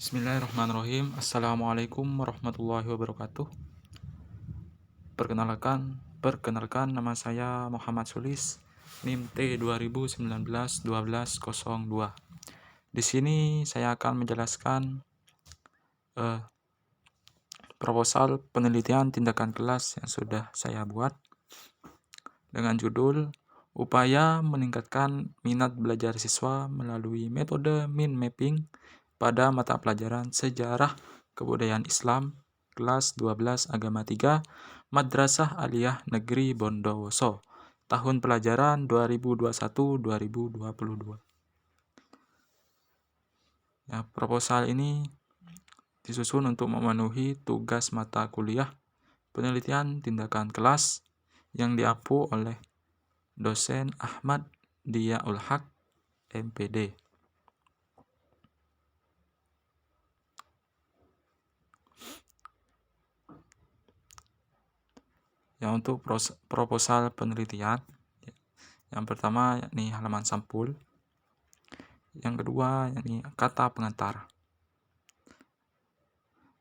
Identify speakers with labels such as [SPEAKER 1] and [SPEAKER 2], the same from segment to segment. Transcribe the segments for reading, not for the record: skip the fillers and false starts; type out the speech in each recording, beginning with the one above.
[SPEAKER 1] Bismillahirrahmanirrahim. Assalamualaikum warahmatullahi wabarakatuh. Perkenalkan nama saya Muhammad Sulis, NIM T 2019-12-02. Di sini saya akan menjelaskan proposal penelitian tindakan kelas yang sudah saya buat dengan judul Upaya Meningkatkan Minat Belajar Siswa Melalui Metode Mind Mapping pada Mata Pelajaran Sejarah Kebudayaan Islam kelas 12 Agama 3 Madrasah Aliyah Negeri Bondowoso tahun pelajaran 2021-2022. Ya, proposal ini disusun untuk memenuhi tugas mata kuliah penelitian tindakan kelas yang diampu oleh dosen Ahmad Diyaul Haq, MPD. Ya, untuk proposal penelitian, yang pertama yakni halaman sampul, yang kedua yakni kata pengantar,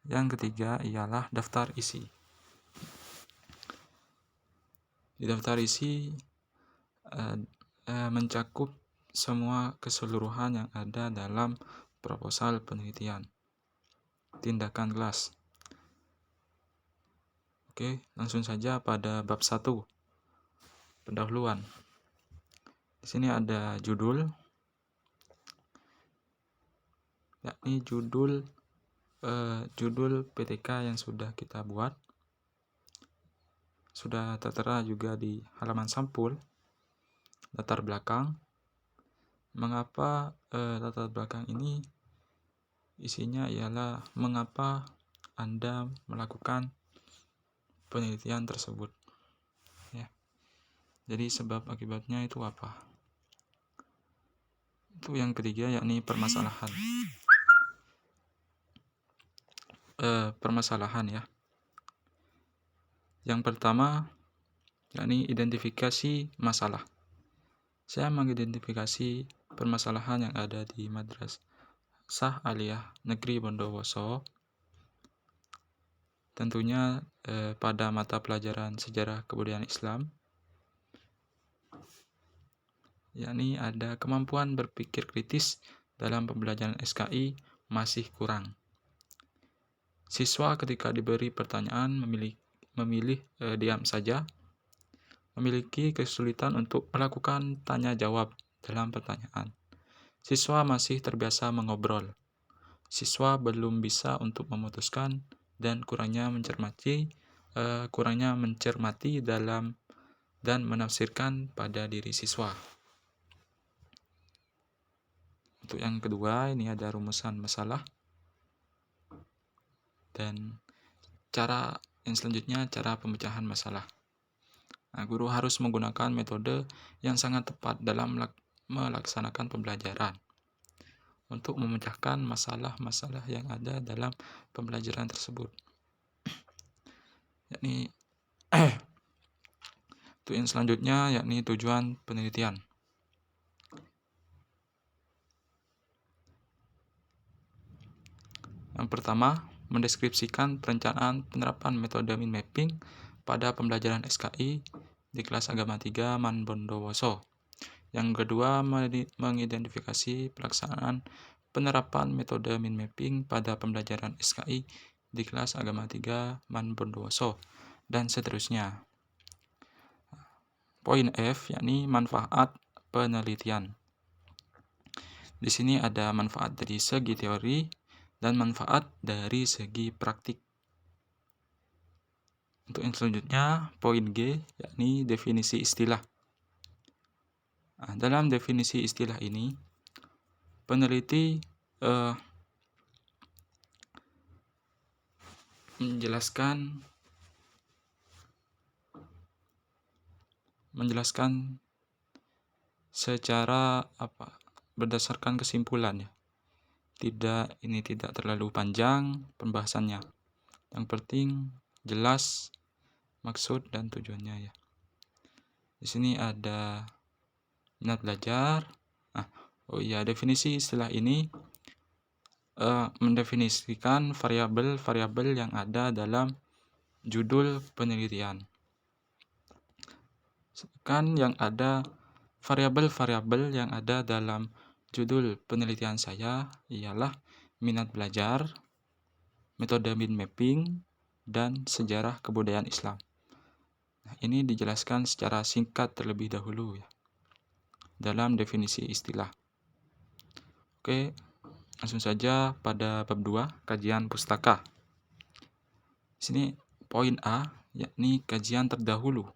[SPEAKER 1] yang ketiga ialah daftar isi. Di daftar isi mencakup semua keseluruhan yang ada dalam proposal penelitian tindakan kelas. Oke, langsung saja pada bab 1, pendahuluan. Di sini ada judul, yakni judul PTK yang sudah kita buat. Sudah tertera juga di halaman sampul. Latar belakang. Mengapa latar belakang ini isinya ialah mengapa Anda melakukan penelitian tersebut. Ya. Jadi sebab akibatnya itu apa? Itu yang ketiga yakni permasalahan. Permasalahan ya. Yang pertama yakni identifikasi masalah. Saya mengidentifikasi permasalahan yang ada di Madrasah Aliyah Negeri Bondowoso. Tentunya pada mata pelajaran sejarah kebudayaan Islam, yakni ada kemampuan berpikir kritis dalam pembelajaran SKI masih kurang. Siswa ketika diberi pertanyaan memilih diam saja, memiliki kesulitan untuk melakukan tanya jawab dalam pertanyaan. Siswa masih terbiasa mengobrol. Siswa belum bisa untuk memutuskan dan kurangnya mencermati dalam dan menafsirkan pada diri siswa. Untuk yang kedua, ini ada rumusan masalah. Dan cara yang selanjutnya, cara pemecahan masalah. Nah, guru harus menggunakan metode yang sangat tepat dalam melaksanakan pembelajaran untuk memecahkan masalah-masalah yang ada dalam pembelajaran tersebut. Yakni untuk yang selanjutnya yakni tujuan penelitian. Yang pertama, mendeskripsikan perencanaan penerapan metode mind mapping pada pembelajaran SKI di kelas agama 3 Man Bondowoso. Yang kedua, mengidentifikasi pelaksanaan penerapan metode mind mapping pada pembelajaran SKI di kelas agama 3 Man Bondowoso, dan seterusnya. Poin F yakni manfaat penelitian. Di sini ada manfaat dari segi teori dan manfaat dari segi praktik. Untuk yang selanjutnya, poin G yakni definisi istilah. Nah, dalam definisi istilah ini, peneliti menjelaskan secara berdasarkan kesimpulan ya. Ini tidak terlalu panjang pembahasannya. Yang penting jelas maksud dan tujuannya ya. Di sini ada minat belajar. Definisi istilah ini mendefinisikan variabel-variabel yang ada dalam judul penelitian. Kan yang ada variabel-variabel yang ada dalam judul penelitian saya ialah minat belajar, metode mind mapping, dan sejarah kebudayaan Islam. Nah, ini dijelaskan secara singkat terlebih dahulu ya, dalam definisi istilah. Oke, langsung saja pada bab 2, kajian pustaka. Di sini poin A, yakni kajian terdahulu.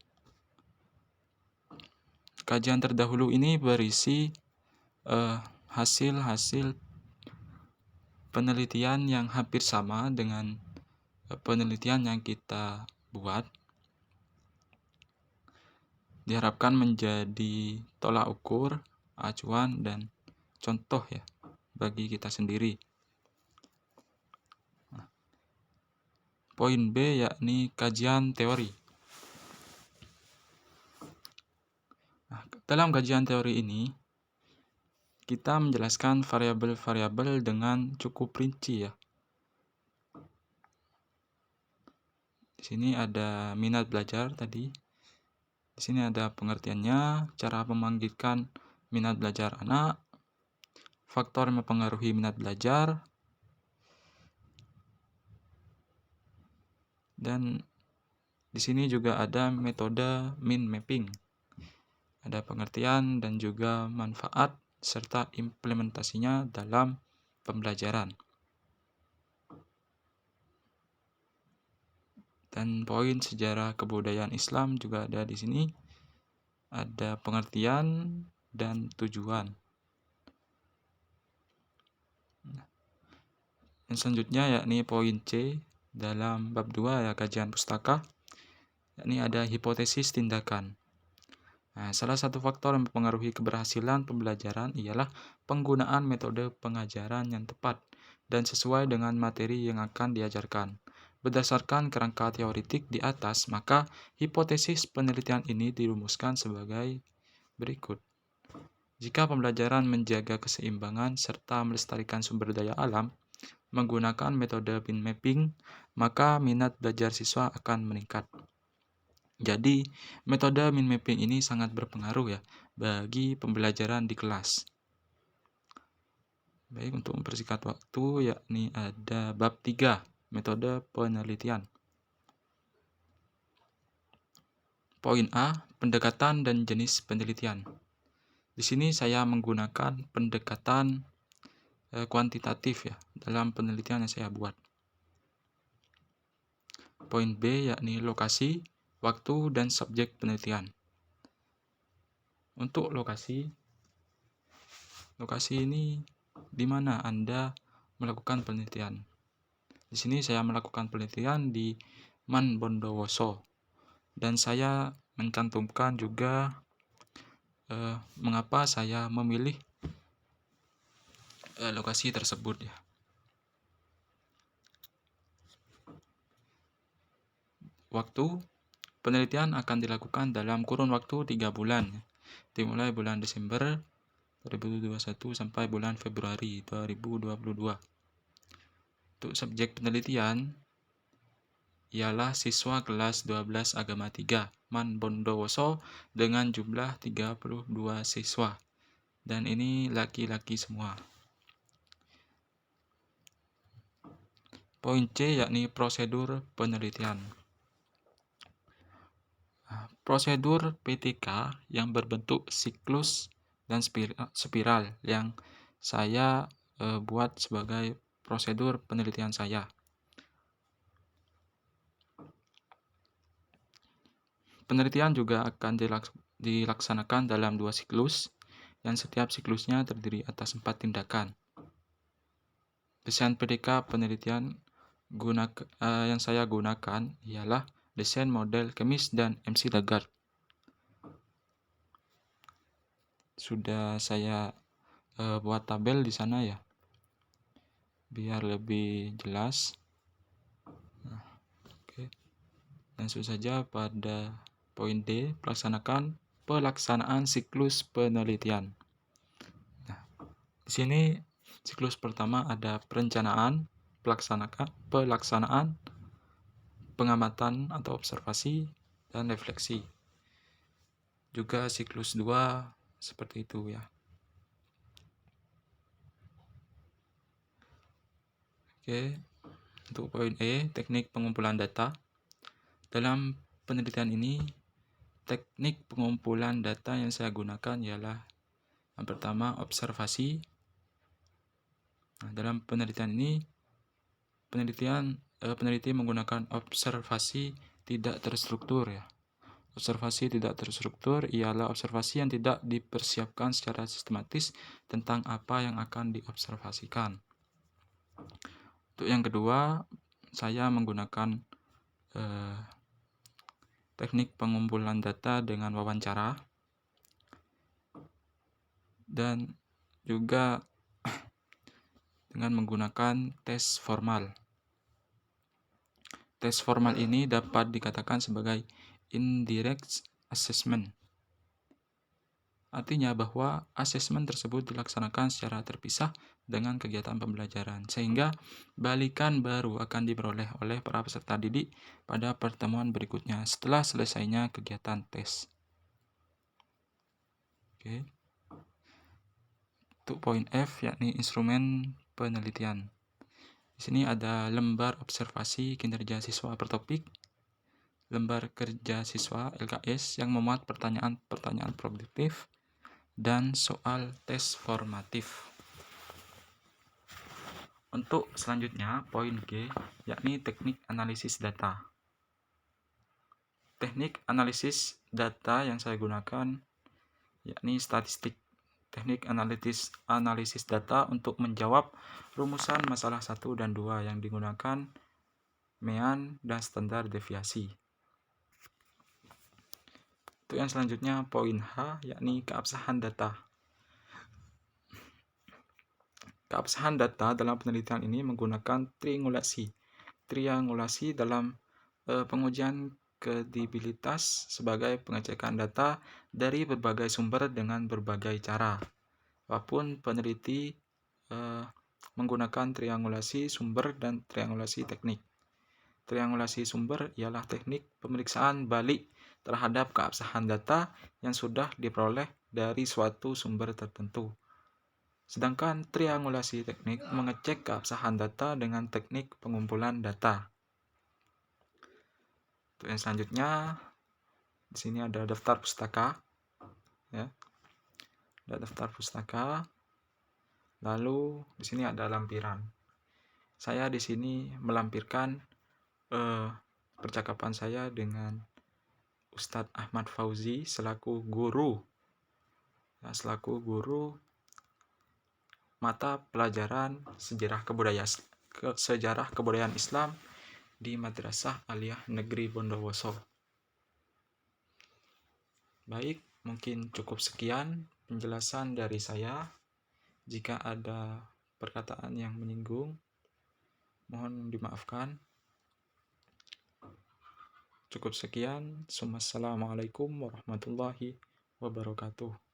[SPEAKER 1] Kajian terdahulu ini berisi hasil-hasil penelitian yang hampir sama dengan penelitian yang kita buat. Diharapkan menjadi tolak ukur, acuan, dan contoh ya bagi kita sendiri. Poin B, yakni kajian teori. Nah, dalam kajian teori ini kita menjelaskan variabel-variabel dengan cukup rinci ya. Di sini ada minat belajar tadi. Di sini ada pengertiannya, cara memanggilkan minat belajar anak, faktor yang mempengaruhi minat belajar, dan di sini juga ada metode mind mapping. Ada pengertian dan juga manfaat serta implementasinya dalam pembelajaran. Dan poin sejarah kebudayaan Islam juga ada di sini. Ada pengertian dan tujuan. Yang selanjutnya yakni poin C dalam bab 2 ya, kajian pustaka, yakni ada hipotesis tindakan. Nah, salah satu faktor yang mempengaruhi keberhasilan pembelajaran ialah penggunaan metode pengajaran yang tepat dan sesuai dengan materi yang akan diajarkan. Berdasarkan kerangka teoritik di atas, maka hipotesis penelitian ini dirumuskan sebagai berikut. Jika pembelajaran menjaga keseimbangan serta melestarikan sumber daya alam menggunakan metode mind mapping, maka minat belajar siswa akan meningkat. Jadi, metode mind mapping ini sangat berpengaruh ya bagi pembelajaran di kelas. Baik, untuk mempersingkat waktu, yakni ada bab 3, metode penelitian. Poin A, pendekatan dan jenis penelitian. Di sini saya menggunakan pendekatan kuantitatif ya dalam penelitian yang saya buat. Poin B, yakni lokasi, waktu, dan subjek penelitian. Untuk lokasi ini di mana Anda melakukan penelitian. Di sini saya melakukan penelitian di Man Bondowoso, dan saya mencantumkan juga mengapa saya memilih lokasi tersebut ya. Waktu penelitian akan dilakukan dalam kurun waktu 3 bulan, dimulai bulan Desember 2021 sampai bulan Februari 2022. Untuk subjek penelitian ialah siswa kelas 12 Agama 3 Man Bondowoso dengan jumlah 32 siswa, dan ini laki-laki semua. Poin C, yakni prosedur penelitian. Prosedur PTK yang berbentuk siklus dan spiral yang saya buat sebagai prosedur penelitian saya. Penelitian juga akan dilaksanakan dalam 2 siklus, yang setiap siklusnya terdiri atas 4 tindakan. Desain PTK penelitian yang saya gunakan ialah desain model Kemis dan MC Lagarde. Sudah saya buat tabel di sana ya, biar lebih jelas. Nah, oke. Langsung saja pada poin D, pelaksanaan siklus penelitian. Nah, di sini Siklus pertama ada perencanaan, pelaksanaan, pengamatan atau observasi, dan refleksi. Juga siklus 2 seperti itu ya. Oke, untuk poin E, teknik pengumpulan data. Dalam penelitian ini, teknik pengumpulan data yang saya gunakan ialah yang pertama observasi. Nah, dalam penelitian ini, peneliti menggunakan observasi tidak terstruktur ya. Observasi tidak terstruktur ialah observasi yang tidak dipersiapkan secara sistematis tentang apa yang akan diobservasikan. Untuk yang kedua, saya menggunakan teknik pengumpulan data dengan wawancara dan juga dengan menggunakan tes formal. Tes formal ini dapat dikatakan sebagai indirect assessment. Artinya bahwa asesmen tersebut dilaksanakan secara terpisah dengan kegiatan pembelajaran, sehingga balikan baru akan diperoleh oleh para peserta didik pada pertemuan berikutnya setelah selesainya kegiatan tes. Oke. Untuk poin F, yakni instrumen penelitian. Di sini ada lembar observasi kinerja siswa per topik, lembar kerja siswa LKS yang memuat pertanyaan-pertanyaan produktif, dan soal tes formatif. Untuk selanjutnya, poin G, yakni teknik analisis data. Teknik analisis data yang saya gunakan yakni statistik. Teknik analisis data untuk menjawab rumusan masalah 1 dan 2 yang digunakan mean dan standar deviasi. Untuk yang selanjutnya, poin H, yakni keabsahan data. Keabsahan data dalam penelitian ini menggunakan triangulasi. Triangulasi dalam pengujian kredibilitas sebagai pengecekan data dari berbagai sumber dengan berbagai cara. Apapun peneliti menggunakan triangulasi sumber dan triangulasi teknik. Triangulasi sumber ialah teknik pemeriksaan balik terhadap keabsahan data yang sudah diperoleh dari suatu sumber tertentu. Sedangkan triangulasi teknik mengecek keabsahan data dengan teknik pengumpulan data. Untuk yang selanjutnya, di sini ada daftar pustaka, ya. Ada daftar pustaka. Lalu di sini ada lampiran. Saya di sini melampirkan percakapan saya dengan Ustadz Ahmad Fauzi selaku guru, mata pelajaran sejarah kebudayaan Islam di Madrasah Aliyah Negeri Bondowoso. Baik, mungkin cukup sekian penjelasan dari saya. Jika ada perkataan yang menyinggung, mohon dimaafkan. Cukup sekian. Assalamualaikum warahmatullahi wabarakatuh.